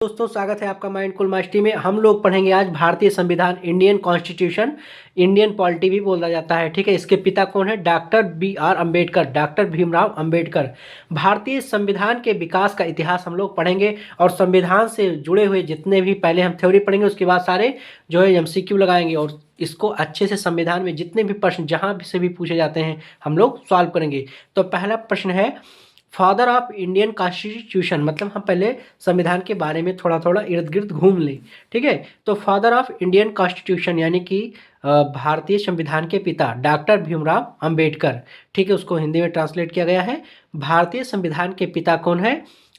दोस्तों स्वागत है आपका माइंड कूल मास्टरी में। हम लोग पढ़ेंगे आज भारतीय संविधान, इंडियन कॉन्स्टिट्यूशन। इंडियन पॉलिटी भी बोला जाता है, ठीक है। इसके पिता कौन है? Doctor B R Ambedkar, doctor Bhimrao Ambedkar. भारतीय संविधान के विकास का इतिहास हम लोग पढ़ेंगे और संविधान से जुड़े हुए जितने भी, पहले हम थ्योरी पढ़ेंगे, उसके बाद सारे जो है एमसीक्यू लगाएंगे और इसको अच्छे से संविधान में जितने भी प्रश्न जहाँ से भी पूछे जाते हैं हम लोग सॉल्व करेंगे। तो पहला प्रश्न है, फादर ऑफ इंडियन कॉन्स्टिट्यूशन, मतलब हम पहले संविधान के बारे में थोड़ा थोड़ा इर्द गिर्द घूम लें, ठीक है। तो फादर ऑफ इंडियन कॉन्स्टिट्यूशन यानी कि भारतीय संविधान के पिता डॉक्टर भीमराव अंबेडकर, ठीक है। उसको हिंदी में ट्रांसलेट किया गया है, भारतीय संविधान के पिता कौन है?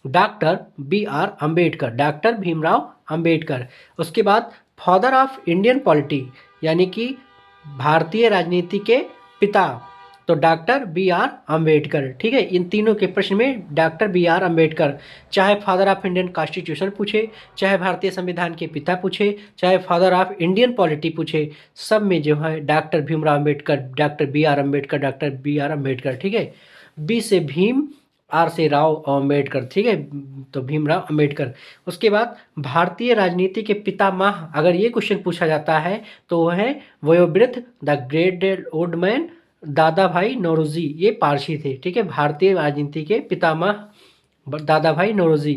Doctor B R Ambedkar, doctor Bhimrao Ambedkar. उसके बाद फादर ऑफ इंडियन पॉलिटी यानी कि भारतीय राजनीति के पिता, तो डॉक्टर बी आर अम्बेडकर, ठीक है। इन तीनों के प्रश्न में डॉक्टर बी आर अम्बेडकर, चाहे फादर ऑफ इंडियन कॉन्स्टिट्यूशन पूछे, चाहे भारतीय संविधान के पिता पूछे, चाहे फादर ऑफ इंडियन पॉलिटी पूछे, सब में जो है doctor Bhimrao Ambedkar, doctor B R Ambedkar, doctor B R Ambedkar, ठीक है। बी से भीम, आर से राव अम्बेडकर, ठीक है। तो भीमराव अम्बेडकर। उसके बाद भारतीय राजनीति के पितामह, अगर ये क्वेश्चन पूछा जाता है तो वो है वयोवृद्ध द ग्रेट ओल्ड मैन दादा भाई नौरोजी, ये पारसी थे, ठीक है। भारतीय राजनीति के पितामह दादा भाई नौरोजी।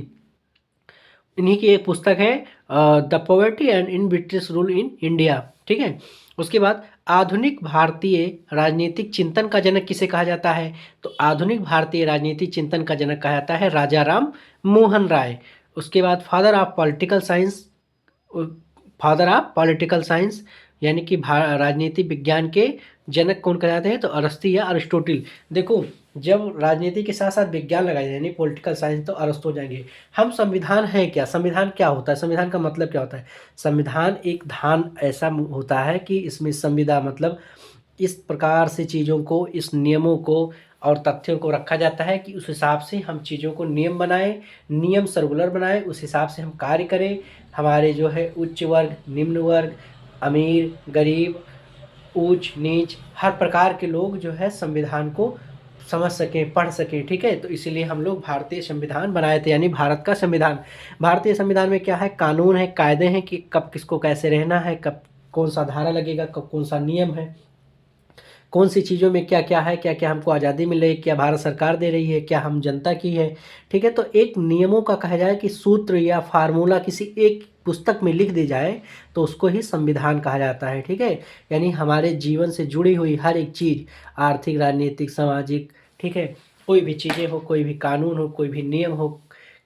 इन्हीं की एक पुस्तक है the poverty and in British rule in India, ठीक है। उसके बाद आधुनिक भारतीय राजनीतिक चिंतन का जनक किसे कहा जाता है? तो आधुनिक भारतीय राजनीतिक चिंतन का जनक कहा जाता है राजा राम मोहन राय। उसके बाद father of political science, father of political science यानी कि राजनीति विज्ञान के जनक कौन कहलाते हैं? तो अरस्ती या अरिस्टोटिल। देखो, जब राजनीति के साथ साथ विज्ञान लगाए यानी पॉलिटिकल साइंस, तो अरस्तु हो जाएंगे। हम संविधान है क्या? संविधान क्या होता है? संविधान का मतलब क्या होता है? संविधान एक धान ऐसा होता है कि इसमें संविदा मतलब इस प्रकार से चीज़ों को, इस नियमों को और तथ्यों को रखा जाता है कि उस हिसाब से हम चीज़ों को नियम बनाएं, नियम सर्कुलर बनाएं, उस हिसाब से हम कार्य करें। हमारे जो है उच्च वर्ग, निम्न वर्ग, अमीर, गरीब, ऊंच नीच, हर प्रकार के लोग जो है संविधान को समझ सकें, पढ़ सकें, ठीक है। तो इसीलिए हम लोग भारतीय संविधान बनाए थे, यानी भारत का संविधान। भारतीय संविधान में क्या है? कानून है, कायदे हैं कि कब किसको कैसे रहना है, कब कौन सा धारा लगेगा, कब कौन सा नियम है, कौन सी चीज़ों में क्या क्या है, क्या क्या हमको आज़ादी मिल रही है, क्या भारत सरकार दे रही है, क्या हम जनता की है, ठीक है। तो एक नियमों का कहा जाए कि सूत्र या फार्मूला किसी एक पुस्तक में लिख दी जाए तो उसको ही संविधान कहा जाता है, ठीक है। यानी हमारे जीवन से जुड़ी हुई हर एक चीज़, आर्थिक, राजनीतिक, सामाजिक, ठीक है, कोई भी चीज़ें हो, कोई भी कानून हो, कोई भी नियम हो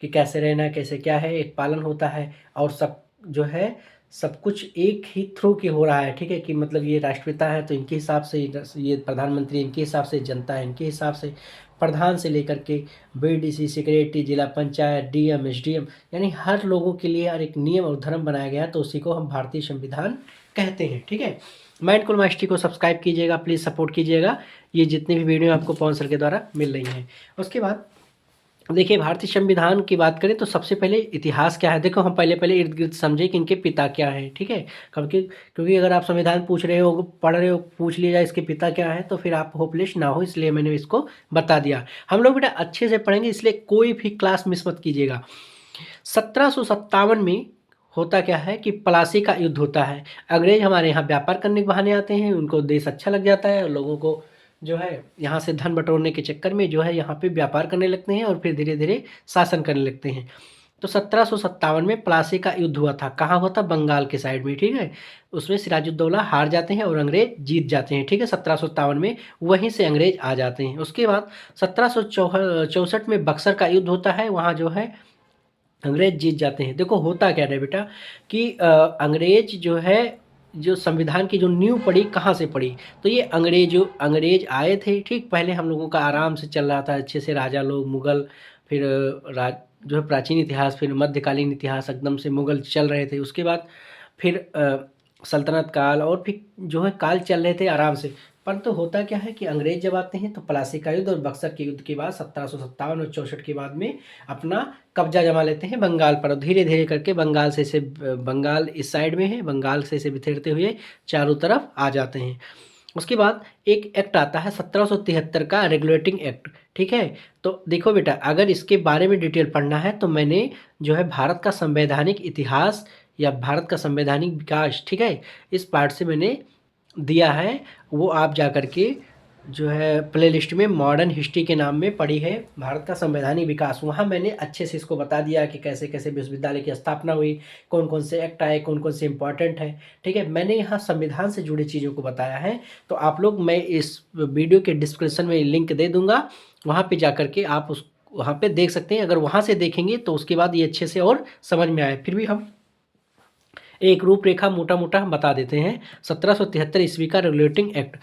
कि कैसे रहना, कैसे क्या है, एक पालन होता है। और सब जो है सब कुछ एक ही थ्रू की हो रहा है, ठीक है। कि मतलब ये राष्ट्रपिता है तो इनके हिसाब से, ये प्रधानमंत्री इनके हिसाब से, जनता है इनके हिसाब से, प्रधान से लेकर के बीडीसी, सेक्रेटरी, जिला पंचायत, डीएम, एसडीएम, यानी हर लोगों के लिए हर एक नियम और धर्म बनाया गया है। तो उसी को हम भारतीय संविधान कहते हैं, ठीक है। माइंड कूल मास्टरी को सब्सक्राइब कीजिएगा, प्लीज़ सपोर्ट कीजिएगा। ये जितनी भी वीडियो आपको पवन सर के द्वारा मिल रही हैं। उसके बाद देखिए, भारतीय संविधान की बात करें तो सबसे पहले इतिहास क्या है। देखो, हम पहले पहले इर्द गिर्द समझे कि इनके पिता क्या हैं, ठीक है। क्योंकि अगर आप संविधान पूछ रहे हो, पढ़ रहे हो, पूछ लिया जाए इसके पिता क्या है तो फिर आप होपलेस ना हो, इसलिए मैंने इसको बता दिया। हम लोग बेटा अच्छे से पढ़ेंगे, इसलिए कोई भी क्लास मिस मत कीजिएगा। 1757 में होता क्या है कि प्लासी का युद्ध होता है। अंग्रेज हमारे यहाँ व्यापार करने के बहाने आते हैं, उनको देश अच्छा लग जाता है और लोगों को जो है यहाँ से धन बटोरने के चक्कर में जो है यहाँ पे व्यापार करने लगते हैं और फिर धीरे धीरे शासन करने लगते हैं। तो 1757 में प्लासी का युद्ध हुआ था। कहाँ हुआ था? बंगाल के साइड में, ठीक है। उसमें सिराजुद्दौला हार जाते हैं और अंग्रेज जीत जाते हैं, ठीक है। 1757 में वहीं से अंग्रेज आ जाते हैं। उसके बाद 1764 में बक्सर का युद्ध होता है, वहाँ जो है अंग्रेज जीत जाते हैं। देखो, होता क्या है बेटा कि अंग्रेज जो है, जो संविधान की जो नींव पड़ी कहाँ से पड़ी? तो ये अंग्रेज आए थे, ठीक। पहले हम लोगों का आराम से चल रहा था, अच्छे से राजा लोग, मुगल, फिर राज जो है प्राचीन इतिहास, फिर मध्यकालीन इतिहास, एकदम से मुगल चल रहे थे। उसके बाद फिर सल्तनत काल और फिर जो है काल चल रहे थे आराम से। परंतु होता क्या है कि अंग्रेज जब आते हैं तो प्लासी का युद्ध और बक्सर के युद्ध के बाद 1757 और 64 के बाद में अपना कब्जा जमा लेते हैं बंगाल पर। धीरे धीरे करके बंगाल से बंगाल इस साइड में है, बंगाल से बिखेरते हुए चारों तरफ आ जाते हैं। उसके बाद एक एक्ट आता है 1773 का रेगुलेटिंग एक्ट, ठीक है। तो देखो बेटा, अगर इसके बारे में डिटेल पढ़ना है तो मैंने जो है भारत का संवैधानिक इतिहास या भारत का संवैधानिक विकास, ठीक है, इस पार्ट से मैंने दिया है, वो आप जा कर के जो है प्लेलिस्ट में मॉडर्न हिस्ट्री के नाम में पढ़ी है भारत का संवैधानिक विकास। वहाँ मैंने अच्छे से इसको बता दिया कि कैसे कैसे विश्वविद्यालय की स्थापना हुई, कौन कौन से एक्ट आए, कौन कौन से इंपॉर्टेंट है, ठीक है। मैंने यहाँ संविधान से जुड़ी चीज़ों को बताया है। तो आप लोग, मैं इस वीडियो के डिस्क्रिप्शन में लिंक दे दूँगा, वहाँ पर जा कर के आप उस वहाँ पे देख सकते हैं। अगर वहाँ से देखेंगे तो उसके बाद ये अच्छे से और समझ में आए। फिर भी हम एक रूपरेखा मोटा मोटा हम बता देते हैं। 1773 ईस्वी का रेगुलेटिंग एक्ट,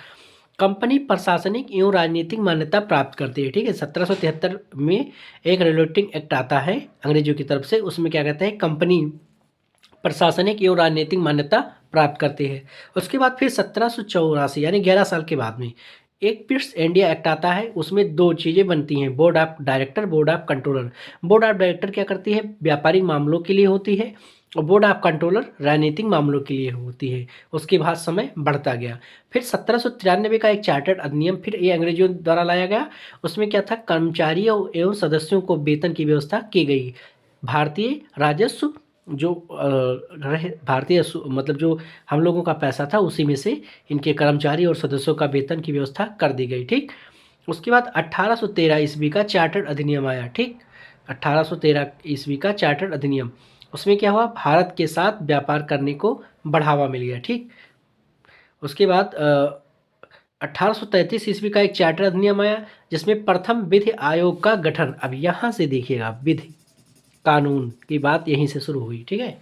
कंपनी प्रशासनिक एवं राजनीतिक मान्यता प्राप्त करती है, ठीक है। 1773 में एक रेगुलेटिंग एक्ट आता है अंग्रेजों की तरफ से, उसमें क्या कहते हैं, कंपनी प्रशासनिक एवं राजनीतिक मान्यता प्राप्त करती है। उसके बाद फिर 1784 यानी 11 साल के बाद में एक पिट्स इंडिया एक्ट आता है। उसमें दो चीज़ें बनती हैं, board of director, board of controller. Board of director क्या करती है, व्यापारिक मामलों के लिए होती है, और बोर्ड ऑफ कंट्रोलर राजनीतिक मामलों के लिए होती है। उसके बाद समय बढ़ता गया। फिर 1793 का एक चार्टर्ड अधिनियम, फिर ये अंग्रेजों द्वारा लाया गया। उसमें क्या था, कर्मचारियों एवं सदस्यों को वेतन की व्यवस्था की गई। भारतीय राजस्व जो भारतीय मतलब जो हम लोगों का पैसा था, उसी में से इनके कर्मचारी और सदस्यों का वेतन की व्यवस्था कर दी गई, ठीक। उसके बाद 1813 ईस्वी का चार्टर्ड अधिनियम आया, ठीक। 1813 ईस्वी का चार्टर्ड अधिनियम, उसमें क्या हुआ, भारत के साथ व्यापार करने को बढ़ावा मिल गया, ठीक। उसके बाद 1833 ईस्वी का एक चार्टर अधिनियम आया, जिसमें प्रथम विधि आयोग का गठन। अब यहाँ से देखिएगा, विधि कानून की बात यहीं से शुरू हुई, ठीक है।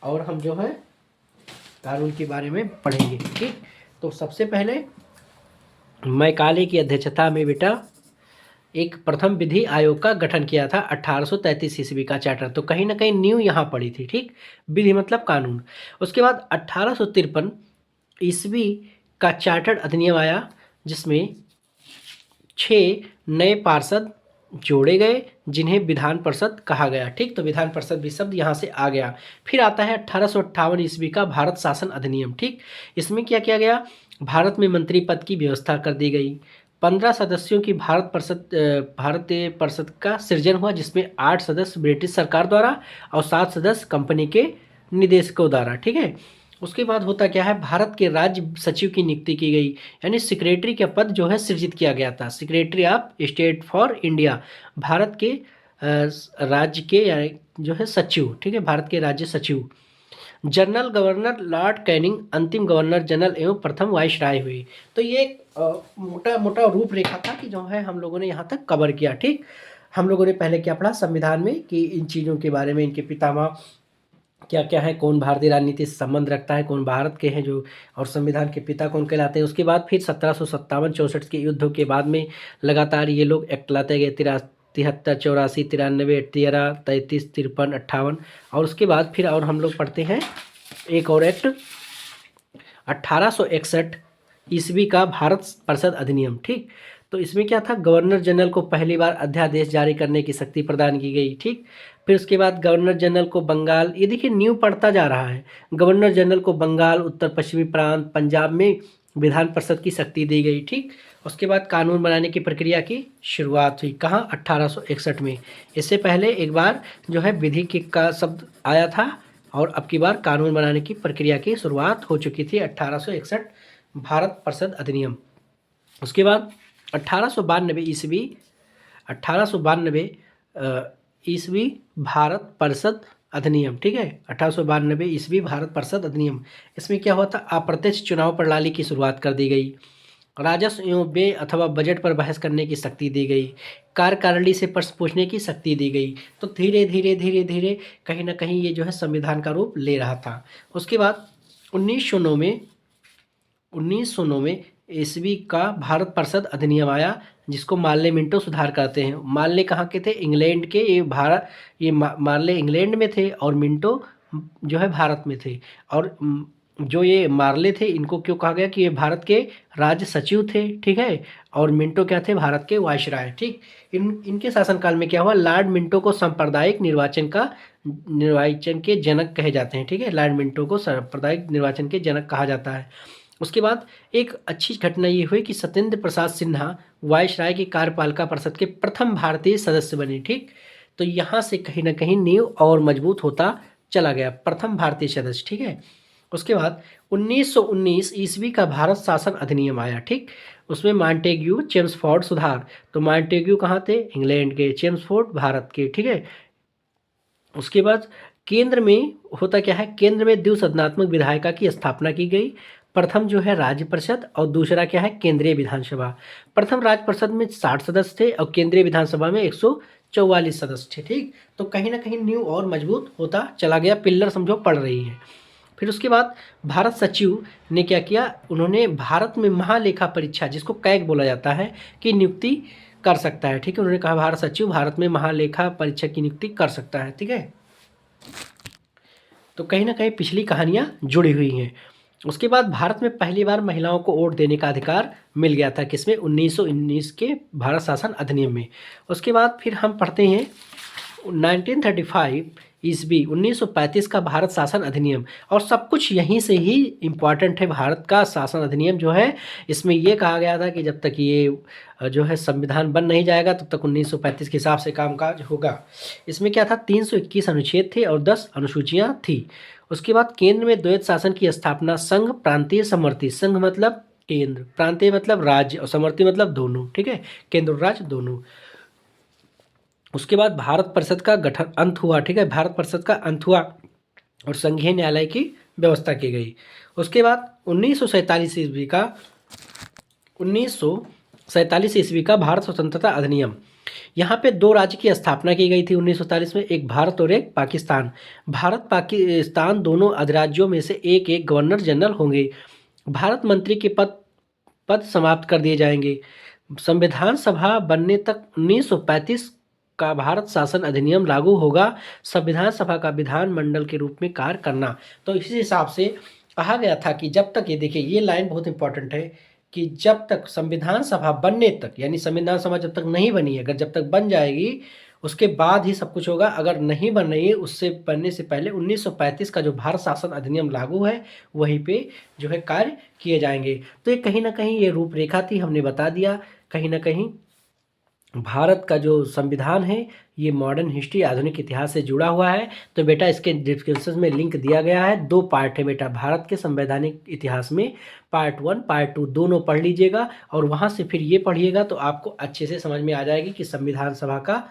और हम जो है कानून के बारे में पढ़ेंगे, ठीक। तो सबसे पहले मैकाले की अध्यक्षता में बेटा एक प्रथम विधि आयोग का गठन किया था 1833 ईस्वी का चार्टर। तो कहीं ना कहीं न्यू यहाँ पड़ी थी, ठीक। विधि मतलब कानून। उसके बाद 1853 ईस्वी का चार्टर्ड अधिनियम आया, जिसमें 6 नए पार्षद जोड़े गए, जिन्हें विधान परिषद कहा गया, ठीक। तो विधान परिषद भी शब्द यहाँ से आ गया। फिर आता है 1858 ईस्वी का भारत शासन अधिनियम, ठीक। इसमें क्या किया गया, भारत में मंत्री पद की व्यवस्था कर दी गई। 15 सदस्यों की भारतीय परिषद का सृजन हुआ, जिसमें 8 सदस्य ब्रिटिश सरकार द्वारा और 7 सदस्य कंपनी के निदेशकों द्वारा, ठीक है। उसके बाद होता क्या है, भारत के राज्य सचिव की नियुक्ति की गई, यानी सेक्रेटरी का पद जो है सृजित किया गया था, secretary of state for India, Bharat के राज्य के यानी जो है सचिव, ठीक है, भारत के राज्य सचिव। जनरल गवर्नर लॉर्ड कैनिंग अंतिम गवर्नर जनरल एवं प्रथम वाइसराय हुए। तो ये एक मोटा मोटा रूपरेखा था कि जो है हम लोगों ने यहाँ तक कवर किया, ठीक। हम लोगों ने पहले क्या पढ़ा संविधान में कि इन चीज़ों के बारे में, इनके पितामह क्या क्या है, कौन भारतीय राजनीति से संबंध रखता है, कौन भारत के हैं जो, और संविधान के पिता कौन कहलाते हैं। उसके बाद फिर 1757-64 के युद्धों के बाद में लगातार ये लोग एक्ट लाते गए, 73, 84, 93, 13, 33, 53, 58। और उसके बाद फिर और हम लोग पढ़ते हैं एक और एक्ट 1861 ईस्वी का भारत परिषद अधिनियम, ठीक। तो इसमें क्या था, गवर्नर जनरल को पहली बार अध्यादेश जारी करने की शक्ति प्रदान की गई, ठीक। फिर उसके बाद गवर्नर जनरल को बंगाल, ये देखिए न्यू पढ़ता जा रहा है, गवर्नर जनरल को बंगाल, उत्तर पश्चिमी प्रांत, पंजाब में विधान परिषद की शक्ति दी गई, ठीक। उसके बाद कानून बनाने की प्रक्रिया की शुरुआत हुई, कहाँ, 1861 में। इससे पहले एक बार जो है विधि के का शब्द आया था, और अब की बार कानून बनाने की प्रक्रिया की शुरुआत हो चुकी थी, 1861 भारत परिषद अधिनियम। उसके बाद 1892 ईस्वी 1892 ईस्वी भारत परिषद अधिनियम, ठीक है, 1892 ईस्वी भारत परिषद अधिनियम। इसमें क्या हुआ था, अप्रत्यक्ष चुनाव प्रणाली की शुरुआत कर दी गई, राजस्व एवं व्यय अथवा बजट पर बहस करने की शक्ति दी गई, कार्यकारिणी से प्रश्न पूछने की शक्ति दी गई। तो धीरे धीरे धीरे धीरे कहीं ना कहीं ये जो है संविधान का रूप ले रहा था। उसके बाद 1909 में ईस्वी का भारत परिषद अधिनियम आया, जिसको मार्ले मिंटो सुधार कहते हैं। मार्ले कहाँ के थे, इंग्लैंड के। ये मार्ले इंग्लैंड में थे और मिंटो जो है भारत में थे। और जो ये मार्ले थे, इनको क्यों कहा गया कि ये भारत के राज्य सचिव थे, ठीक है। और मिंटो क्या थे, भारत के वायसराय, ठीक। इनके शासनकाल में क्या हुआ, लॉर्ड मिंटो को सांप्रदायिक निर्वाचन के जनक कहे जाते हैं, ठीक है। लॉर्ड मिंटो को सांप्रदायिक निर्वाचन के जनक कहा जाता है। उसके बाद एक अच्छी घटना ये हुई कि सत्येंद्र प्रसाद सिन्हा वायसराय की कार्यपालिका परिषद के प्रथम भारतीय सदस्य बने। ठीक, तो यहाँ से कहीं ना कहीं नींव और मजबूत होता चला गया, प्रथम भारतीय सदस्य। ठीक है, उसके बाद 1919 ईस्वी का भारत शासन अधिनियम आया। ठीक, उसमें मॉन्टेग्यू चेम्सफोर्ड सुधार, तो मॉन्टेग्यू कहाँ थे? इंग्लैंड के, चेम्सफोर्ड भारत के। ठीक है, उसके बाद केंद्र में होता क्या है, केंद्र में द्विसदनात्मक विधायिका की स्थापना की गई। प्रथम जो है राज्य परिषद और दूसरा क्या है, केंद्रीय विधानसभा। प्रथम राज्य परिषद में 60 सदस्य थे और केंद्रीय विधानसभा में 144 सदस्य थे। ठीक, तो कहीं ना कहीं न्यू और मजबूत होता चला गया, पिल्लर समझो पड़ रही है। फिर उसके बाद भारत सचिव ने क्या किया, उन्होंने भारत में महालेखा परीक्षा, जिसको कैग बोला जाता है, की नियुक्ति कर सकता है। ठीक है, उन्होंने कहा भारत सचिव भारत में महालेखा परीक्षा की नियुक्ति कर सकता है। ठीक है, तो कहीं ना कहीं पिछली कहानियाँ जुड़ी हुई हैं। उसके बाद भारत में पहली बार महिलाओं को वोट देने का अधिकार मिल गया था, किसमें? 1919 के भारत शासन अधिनियम में। उसके बाद फिर हम पढ़ते हैं 1935 ईस्वी 1935 का भारत शासन अधिनियम, और सब कुछ यहीं से ही इम्पॉर्टेंट है। भारत का शासन अधिनियम जो है, इसमें ये कहा गया था कि जब तक ये जो है संविधान बन नहीं जाएगा तब तक 1935 के हिसाब से कामकाज होगा। इसमें क्या था, 321 अनुच्छेद थे और 10 अनुसूचियाँ थी। उसके बाद केंद्र में द्वैत शासन की स्थापना, संघ प्रांतीय समवर्ती, संघ मतलब केंद्र, प्रांतीय मतलब राज्य और समवर्ती मतलब दोनों। ठीक है, केंद्र और राज्य दोनों। उसके बाद भारत परिषद का गठन अंत हुआ। ठीक है, भारत परिषद का अंत हुआ और संघीय न्यायालय की व्यवस्था की गई। उसके बाद 1947 ईस्वी का भारत स्वतंत्रता अधिनियम, यहाँ पे दो राज्य की स्थापना की गई थी 1947 में, एक भारत और एक पाकिस्तान। भारत पाकिस्तान दोनों अधिराज्यों में से एक एक गवर्नर जनरल होंगे। भारत मंत्री के पद समाप्त कर दिए जाएंगे। संविधान सभा बनने तक 1935 का भारत शासन अधिनियम लागू होगा। संविधान सभा का विधानमंडल के रूप में कार्य करना। तो इसी हिसाब से कहा गया था कि जब तक, ये देखिए ये लाइन बहुत इंपॉर्टेंट है, कि जब तक संविधान सभा बनने तक, यानी संविधान सभा जब तक नहीं बनी है, अगर जब तक बन जाएगी उसके बाद ही सब कुछ होगा। अगर नहीं बन रही है, उससे बनने से पहले 1935 का जो भारत शासन अधिनियम लागू है वहीं पे जो है कार्य किए जाएंगे। तो ये कहीं ना कहीं ये रूपरेखा थी, हमने बता दिया। कहीं ना कहीं भारत का जो संविधान है ये मॉडर्न हिस्ट्री, आधुनिक इतिहास से जुड़ा हुआ है। तो बेटा इसके डिस्क्रिप्शन में लिंक दिया गया है। 2 पार्ट है बेटा भारत के संवैधानिक इतिहास में, पार्ट 1 पार्ट 2 दोनों पढ़ लीजिएगा और वहाँ से फिर ये पढ़िएगा तो आपको अच्छे से समझ में आ जाएगी कि संविधान सभा का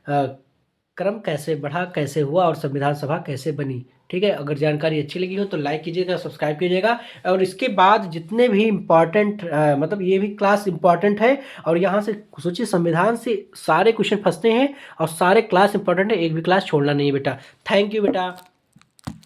क्रम कैसे बढ़ा, कैसे हुआ और संविधान सभा कैसे बनी। ठीक है, अगर जानकारी अच्छी लगी हो तो लाइक कीजिएगा, सब्सक्राइब कीजिएगा। और इसके बाद जितने भी इम्पॉर्टेंट मतलब ये भी क्लास इम्पॉर्टेंट है, और यहाँ से सोचिए संविधान से सारे क्वेश्चन फंसते हैं और सारे क्लास इंपॉर्टेंट है, एक भी क्लास छोड़ना नहीं है बेटा। थैंक यू बेटा।